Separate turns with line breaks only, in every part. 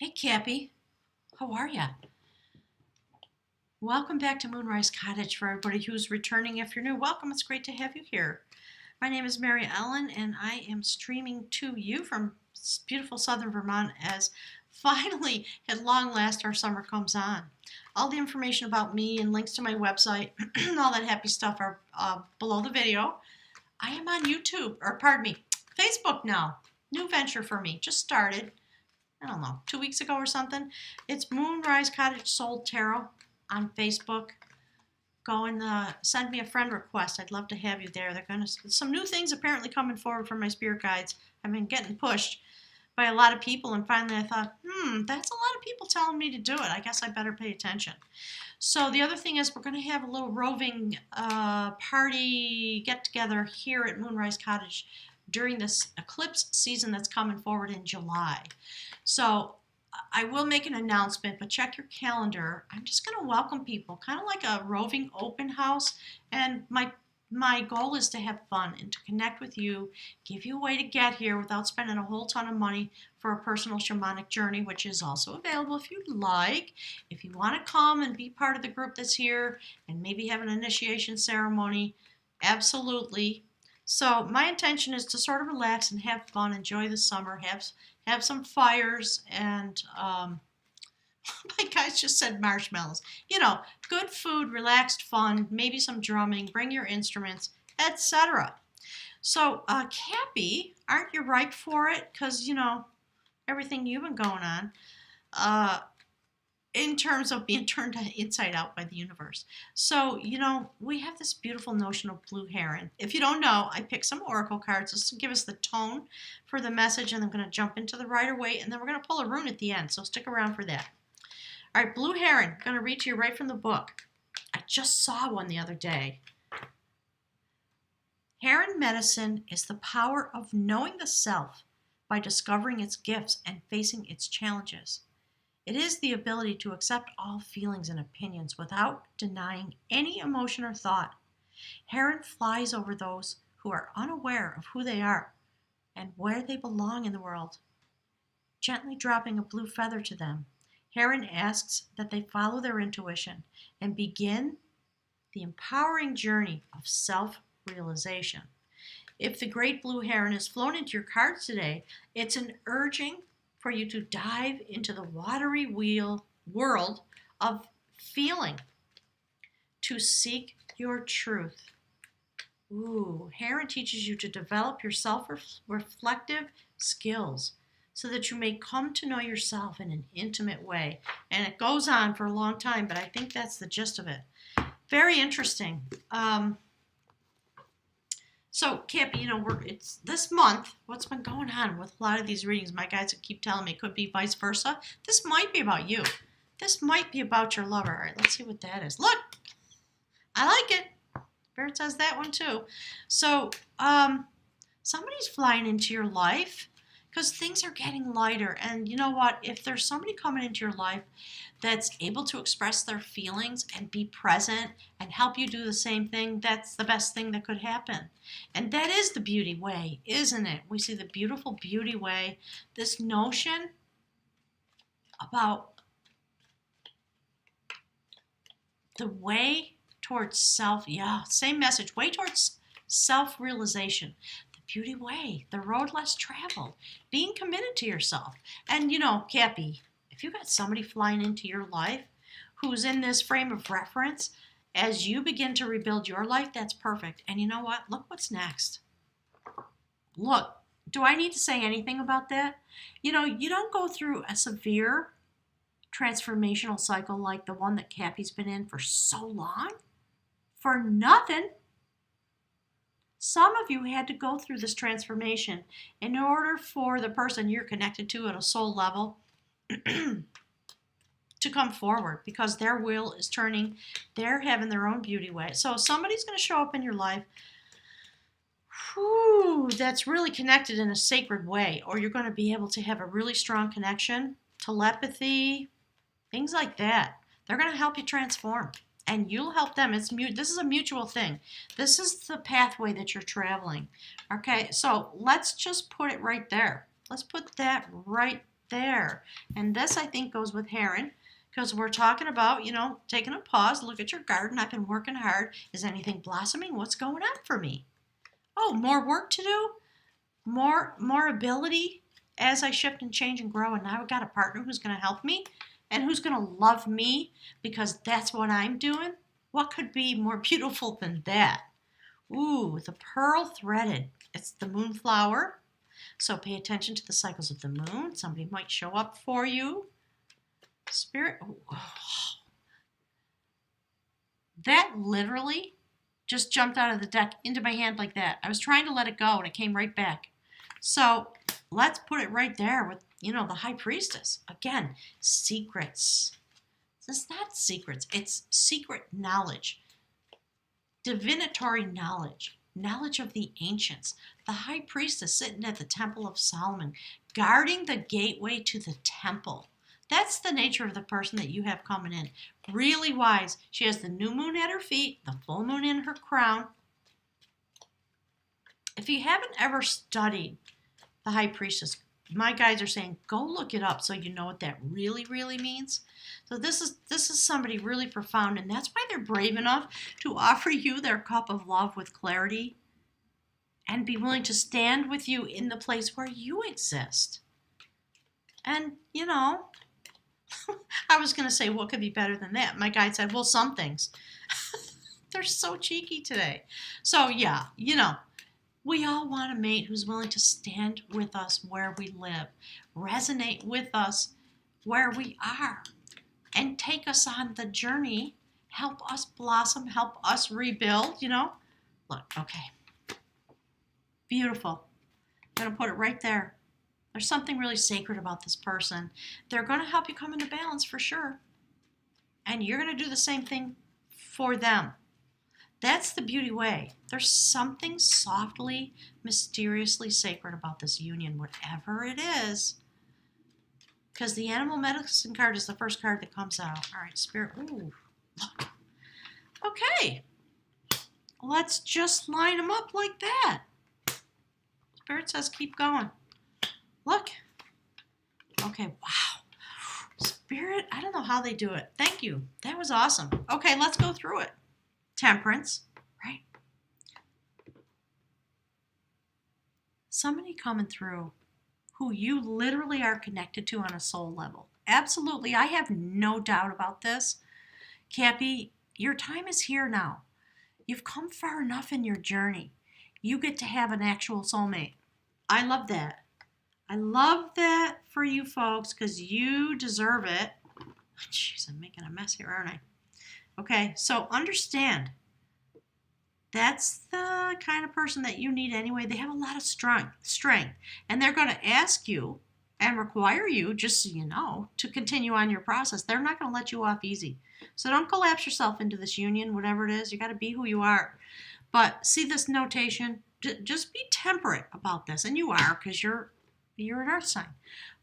Hey, Cappy. How are ya? Welcome back to Moonrise Cottage. For everybody who's returning, if you're new, welcome. It's great to have you here. My name is Mary Ellen, and I am streaming to you from beautiful southern Vermont as finally, at long last, our summer comes on. All the information about me and links to my website, all that happy stuff are below the video. I am on YouTube, or pardon me, Facebook now. New venture for me. Just started. I don't know, 2 weeks ago or something. It's Moonrise Cottage Soul Tarot on Facebook. Go and send me a friend request. I'd love to have you there. They're gonna some new things apparently coming forward from my spirit guides. I've been getting pushed by a lot of people, and finally I thought, that's a lot of people telling me to do it. I guess I better pay attention. So the other thing is we're going to have a little roving party get-together here at Moonrise Cottage during this eclipse season that's coming forward in July. So I will make an announcement, but check your calendar. I'm just going to welcome people, kind of like a roving open house. And my goal is to have fun and to connect with you, give you a way to get here without spending a whole ton of money for a personal shamanic journey, which is also available if you'd like. If you want to come and be part of the group that's here and maybe have an initiation ceremony, absolutely. So my intention is to sort of relax and have fun, enjoy the summer, have some fires, and my guys just said marshmallows. You know, good food, relaxed fun, maybe some drumming, bring your instruments, etc. So, Cappy, aren't you ripe for it? Because, you know, everything you've been going on. In terms of being turned inside out by the universe. So, you know, we have this beautiful notion of blue heron. If you don't know, I picked some oracle cards just to give us the tone for the message, and I'm going to jump into the Rider Waite, and then we're going to pull a rune at the end, so stick around for that. All right, blue heron, I'm going to read to you right from the book. I just saw one the other day. Heron medicine is the power of knowing the self by discovering its gifts and facing its challenges. It is the ability to accept all feelings and opinions without denying any emotion or thought. Heron flies over those who are unaware of who they are and where they belong in the world, gently dropping a blue feather to them. Heron asks that they follow their intuition and begin the empowering journey of self-realization. If the great blue heron has flown into your cards today, it's an urging for you to dive into the watery world of feeling, to seek your truth. Ooh, Heron teaches you to develop your self-reflective skills so that you may come to know yourself in an intimate way. And it goes on for a long time, but I think that's the gist of it. Very interesting. So, Cappy, you know, it's this month, what's been going on with a lot of these readings? My guys keep telling me it could be vice versa. This might be about you. This might be about your lover. All right, let's see what that is. Look, I like it. Spirit says that one too. So, somebody's flying into your life because things are getting lighter. And you know what? If there's somebody coming into your life that's able to express their feelings and be present and help you do the same thing, that's the best thing that could happen. And that is the beauty way, isn't it? We see the beautiful beauty way, this notion about the way towards self, same message, way towards self-realization. The beauty way, the road less traveled, being committed to yourself. And you know, Cappy, if you got somebody flying into your life who's in this frame of reference, as you begin to rebuild your life, that's perfect. And you know what? Look what's next. Look, do I need to say anything about that? You know, you don't go through a severe transformational cycle like the one that Cappy's been in for so long for nothing. Some of you had to go through this transformation in order for the person you're connected to at a soul level to come forward, because their will is turning, they're having their own beauty way. So somebody's going to show up in your life that's really connected in a sacred way, or you're going to be able to have a really strong connection, telepathy, things like that. They're going to help you transform, and you'll help them. This is a mutual thing. This is the pathway that you're traveling. Okay, so let's just put it right there. Let's put that right there. And this, I think, goes with Heron, because we're talking about, taking a pause, look at your garden. I've been working hard. Is anything blossoming? What's going on for me? Oh, more work to do? More ability as I shift and change and grow. And now I've got a partner who's going to help me and who's going to love me because that's what I'm doing. What could be more beautiful than that? Ooh, the pearl threaded. It's the moonflower. So pay attention to the cycles of the moon. Somebody might show up for you. Spirit. Oh. That literally just jumped out of the deck into my hand like that. I was trying to let it go and it came right back. So let's put it right there with, the High Priestess. Again, secrets. It's not secrets. It's secret knowledge. Divinatory knowledge. Knowledge of the ancients. The High Priestess sitting at the Temple of Solomon, guarding the gateway to the temple. That's the nature of the person that you have coming in. Really wise. She has the new moon at her feet, the full moon in her crown. If you haven't ever studied the High Priestess, my guides are saying go look it up so you know what that really, really means. So this is somebody really profound, and that's why they're brave enough to offer you their cup of love with clarity and be willing to stand with you in the place where you exist. And, I was going to say, what could be better than that? My guide said, well, some things. They're so cheeky today. So, yeah, we all want a mate who's willing to stand with us where we live, resonate with us where we are, and take us on the journey, help us blossom, help us rebuild, Look, okay. Beautiful. I'm going to put it right there. There's something really sacred about this person. They're going to help you come into balance for sure. And you're going to do the same thing for them. That's the beauty way. There's something softly, mysteriously sacred about this union, whatever it is. Because the animal medicine card is the first card that comes out. All right, Spirit. Ooh, look. Okay. Let's just line them up like that. Spirit says keep going. Look. Okay, wow. Spirit, I don't know how they do it. Thank you. That was awesome. Okay, let's go through it. Temperance, right? Somebody coming through who you literally are connected to on a soul level. Absolutely. I have no doubt about this. Cappy, your time is here now. You've come far enough in your journey. You get to have an actual soulmate. I love that. I love that for you folks because you deserve it. Jeez, I'm making a mess here, aren't I? Okay, so understand. That's the kind of person that you need anyway. They have a lot of strength. And they're going to ask you and require you, just so you know, to continue on your process. They're not going to let you off easy. So don't collapse yourself into this union, whatever it is. You got to be who you are. But see this notation? Just be temperate about this. And you are because you're an earth sign.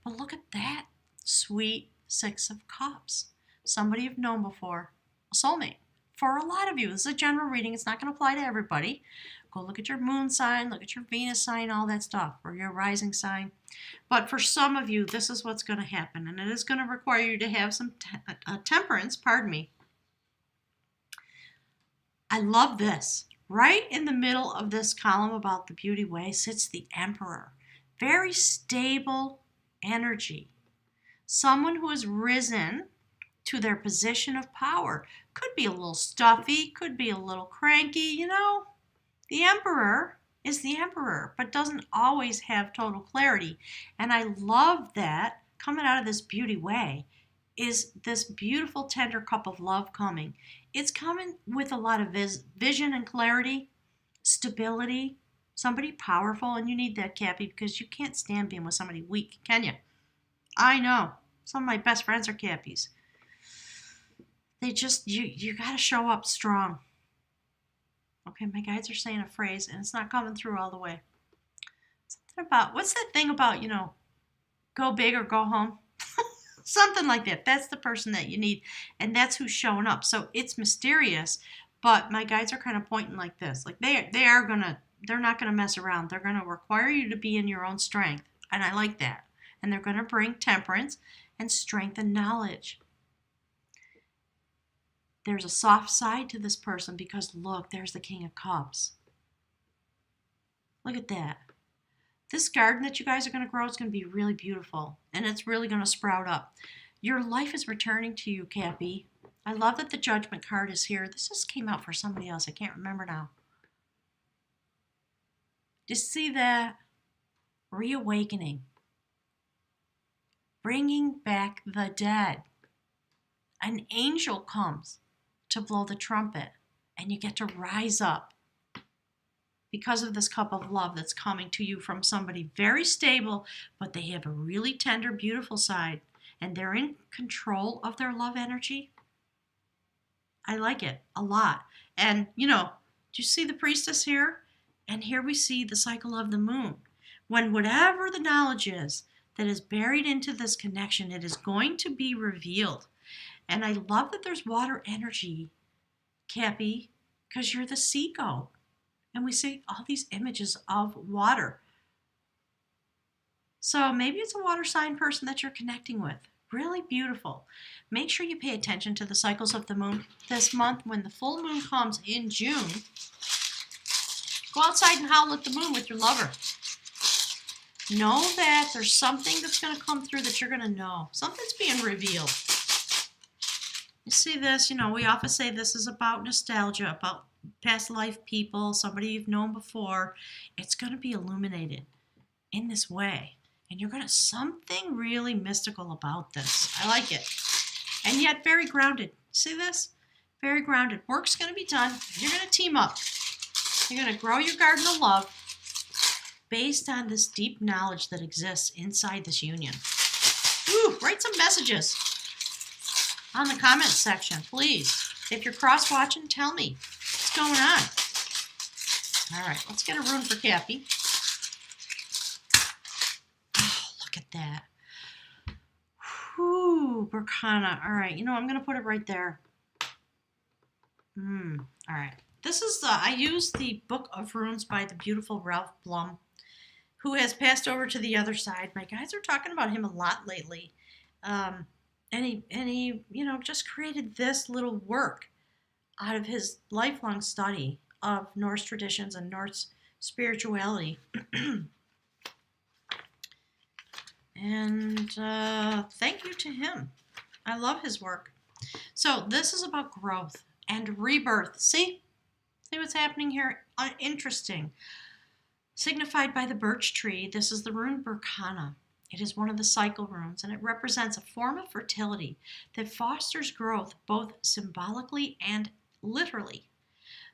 But look at that sweet Six of Cups. Somebody you've known before. A soulmate. For a lot of you, this is a general reading. It's not going to apply to everybody. Go look at your moon sign, look at your Venus sign, all that stuff, or your rising sign. But for some of you, this is what's going to happen, and it is going to require you to have some temperance. Pardon me. I love this. Right in the middle of this column about the beauty way sits the Emperor. Very stable energy. Someone who has risen to their position of power. Could be a little stuffy, could be a little cranky, The Emperor is the Emperor, but doesn't always have total clarity. And I love that coming out of this beauty way is this beautiful tender cup of love coming. It's coming with a lot of vision and clarity, stability, somebody powerful, and you need that, Cappy, because you can't stand being with somebody weak, can you? I know. Some of my best friends are Cappies. They just, you got to show up strong. Okay, my guides are saying a phrase, and it's not coming through all the way. Something about, what's that thing about, go big or go home? Something like that. That's the person that you need, and that's who's showing up. So it's mysterious, but my guides are kind of pointing like this. Like they're not gonna mess around. They're gonna require you to be in your own strength, and I like that. and they're going to bring temperance and strength and knowledge. There's a soft side to this person because look, there's the King of Cups. Look at that. This garden that you guys are going to grow is going to be really beautiful, and it's really going to sprout up. Your life is returning to you, Cappy. I love that the Judgment card is here. This just came out for somebody else. I can't remember now. Just see that? Reawakening. Bringing back the dead. An angel comes to blow the trumpet, and you get to rise up because of this cup of love that's coming to you from somebody very stable, but they have a really tender, beautiful side, and they're in control of their love energy. I like it a lot. And, do you see the priestess here? And here we see the cycle of the moon. When whatever the knowledge is that is buried into this connection, it is going to be revealed. And I love that there's water energy, Cappy, because you're the sea goat. And we see all these images of water. So maybe it's a water sign person that you're connecting with. Really beautiful. Make sure you pay attention to the cycles of the moon this month. When the full moon comes in June, go outside and howl at the moon with your lover. Know that there's something that's going to come through that you're going to know. Something's being revealed. You see this, we often say this is about nostalgia, about past life people, somebody you've known before. It's going to be illuminated in this way. And you're going to something really mystical about this. I like it. And yet very grounded. See this? Very grounded. Work's going to be done. You're going to team up. You're going to grow your garden of love based on this deep knowledge that exists inside this union. Ooh, write some messages on the comments section, please. If you're cross-watching, tell me what's going on. All right, let's get a rune for Cappy. Oh, look at that. Whew, Berkana. All right, I'm going to put it right there. All right. This is I used the Book of Runes by the beautiful Ralph Blum, who has passed over to the other side. My guys are talking about him a lot lately. And he just created this little work out of his lifelong study of Norse traditions and Norse spirituality. And thank you to him. I love his work. So this is about growth and rebirth. See what's happening here? Interesting. Signified by the birch tree, this is the rune Berkana. It is one of the cycle runes, and it represents a form of fertility that fosters growth both symbolically and literally.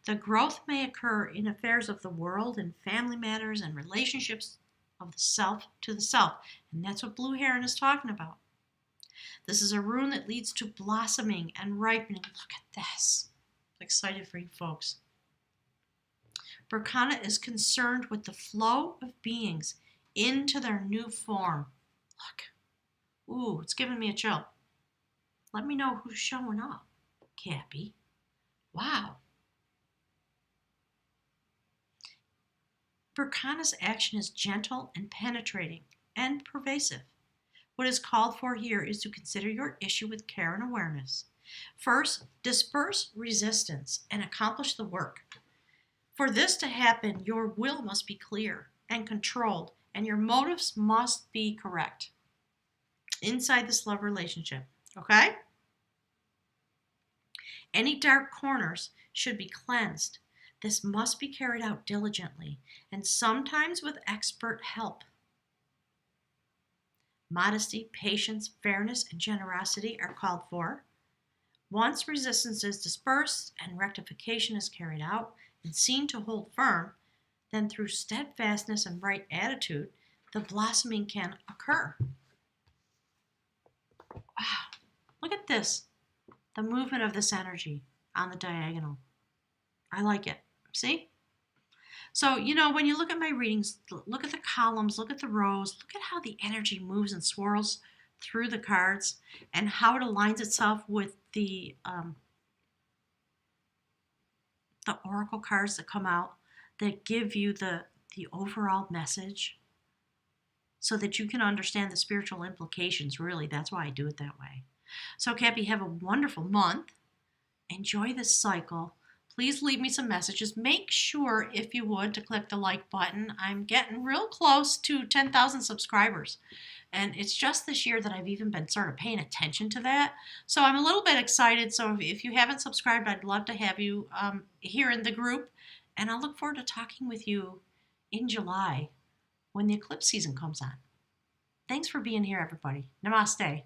The growth may occur in affairs of the world and family matters and relationships of the self to the self, and that's what Blue Heron is talking about. This is a rune that leads to blossoming and ripening. Look at this. I'm excited for you folks. Berkana is concerned with the flow of beings into their new form. Look. Ooh, it's giving me a chill. Let me know who's showing up, Cappy. Wow. Berkana's action is gentle and penetrating and pervasive. What is called for here is to consider your issue with care and awareness. First, disperse resistance and accomplish the work. For this to happen, your will must be clear and controlled, and your motives must be correct inside this love relationship, okay? Any dark corners should be cleansed. This must be carried out diligently and sometimes with expert help. Modesty, patience, fairness, and generosity are called for. Once resistance is dispersed and rectification is carried out and seen to hold firm, then through steadfastness and right attitude, the blossoming can occur. Wow, look at this. The movement of this energy on the diagonal. I like it. See? So, when you look at my readings, look at the columns, look at the rows, look at how the energy moves and swirls through the cards and how it aligns itself with the oracle cards that come out that give you the overall message. so that you can understand the spiritual implications. Really, that's why I do it that way. So, Cappy, have a wonderful month. Enjoy this cycle. Please leave me some messages. Make sure, if you would, to click the like button. I'm getting real close to 10,000 subscribers. And it's just this year that I've even been sort of paying attention to that. So I'm a little bit excited. So if you haven't subscribed, I'd love to have you here in the group. And I'll look forward to talking with you in July when the eclipse season comes on. Thanks for being here, everybody. Namaste.